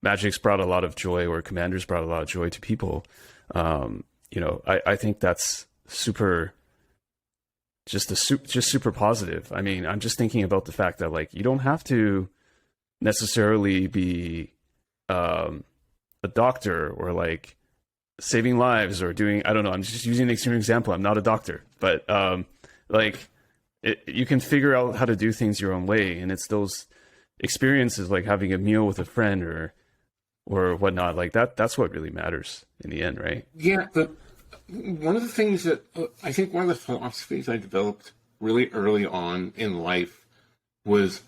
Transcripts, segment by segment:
Magic's brought a lot of joy, or Commander's brought a lot of joy to people. I think that's super, just super positive. I mean, I'm just thinking about the fact that like you don't have to necessarily be a doctor or like saving lives or doing, I don't know, I'm just using an extreme example. I'm not a doctor, but you can figure out how to do things your own way. And it's those experiences like having a meal with a friend or whatnot, like that's what really matters in the end, right? Yeah, but one of the things that I think one of the philosophies I developed really early on in life was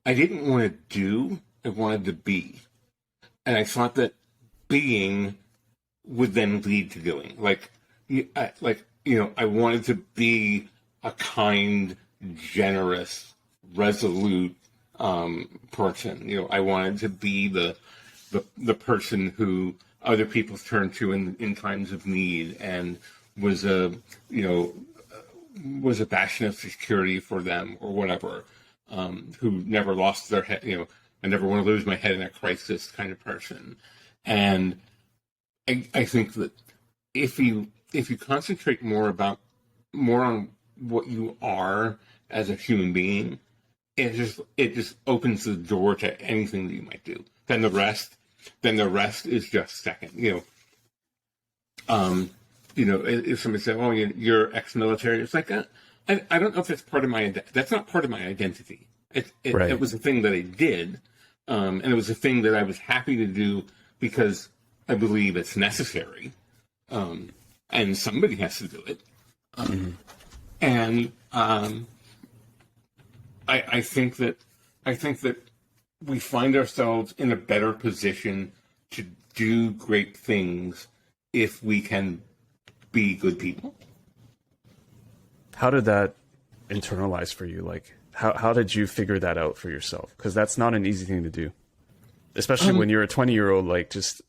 I didn't want to do, I wanted to be. And I thought that being would then lead to doing. I wanted to be a kind, generous, resolute person. I wanted to be the person who other people turn to in times of need, and was a bastion of security for them or whatever. Who never lost their head. I never want to lose my head in a crisis kind of person. And I think that if you concentrate more on what you are as a human being, it just opens the door to anything that you might do. Then the rest is just second. If somebody said, "Oh, you're ex-military," it's like I don't know if that's part of that's not part of my identity. Right. It was a thing that I did, and it was a thing that I was happy to do because I believe it's necessary, and somebody has to do it. And I think that we find ourselves in a better position to do great things if we can be good people. How did that internalize for you? Like, how did you figure that out for yourself? Because that's not an easy thing to do, especially when you're a 20-year-old, like just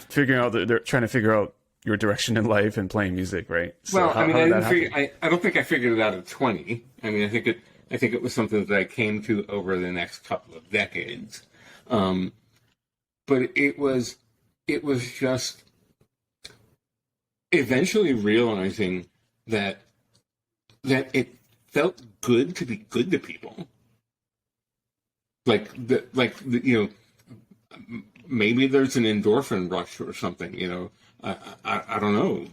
figuring out they're trying to figure out your direction in life and playing music, right? So well, I don't think I figured it out at 20. I mean, I think it was something that I came to over the next couple of decades. But it was just eventually realizing that it felt good to be good to people. Maybe there's an endorphin rush or something. I don't know.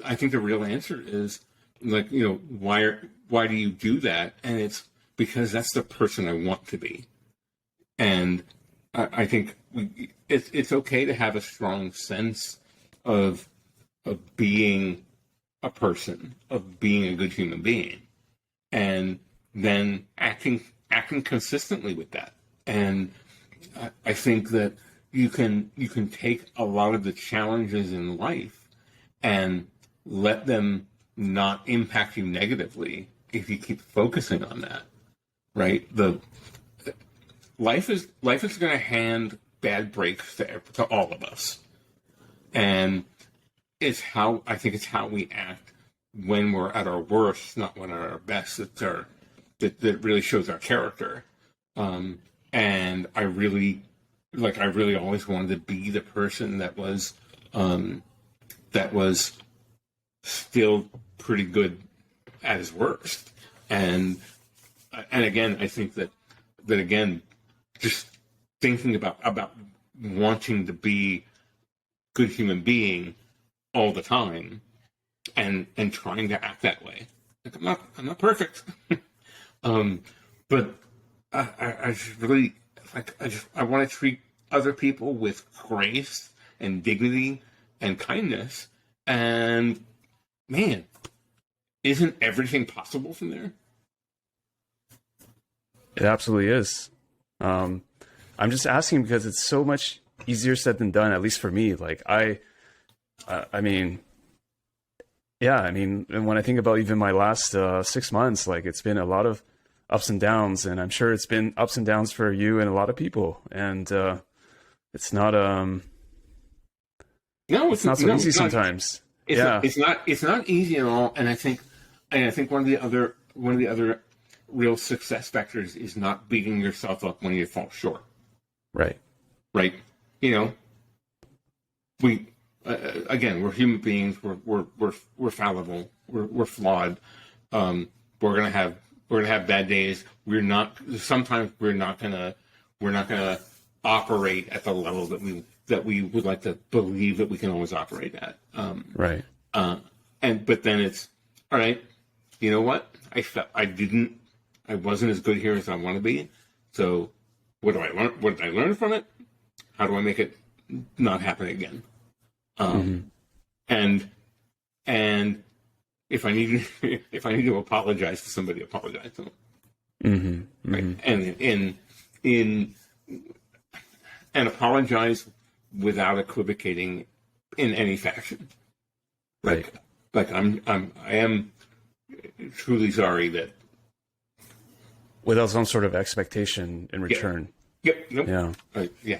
I think the real answer is why do you do that? And it's because that's the person I want to be. And I think it's okay to have a strong sense of being a person, of being a good human being, and then acting consistently with that. And I think that you can take a lot of the challenges in life and let them not impact you negatively if you keep focusing on that. Right? Life is going to hand bad breaks to all of us, and it's how we act when we're at our worst, not when we're at our best. That really shows our character. And I really always wanted to be the person that was still pretty good at his worst. And again, I think that again, just thinking about wanting to be good human being all the time and trying to act that way. Like I'm not perfect. But I just really I want to treat other people with grace and dignity and kindness. And man, isn't everything possible from there? It absolutely is. I'm just asking because it's so much easier said than done, at least for me. Like and when I think about even my last 6 months, like it's been a lot of ups and downs, and I'm sure it's been ups and downs for you and a lot of people. And it's not it's not so easy sometimes. It's not easy at all. And I think one of the other real success factors is not beating yourself up when you fall short. Right. Right. You know, we again, we're human beings. We're fallible. We're flawed. We're gonna have bad days. Sometimes we're not gonna operate at the level that we would like to believe that we can always operate at. Right. But then it's all right. You know what? I wasn't as good here as I want to be. So what do I learn? What did I learn from it? How do I make it not happen again? And if I need to apologize to somebody, apologize to them. Right? And apologize without equivocating in any fashion. Right. Like I am truly sorry that. Without some sort of expectation in return. Yep. Yeah. Yeah.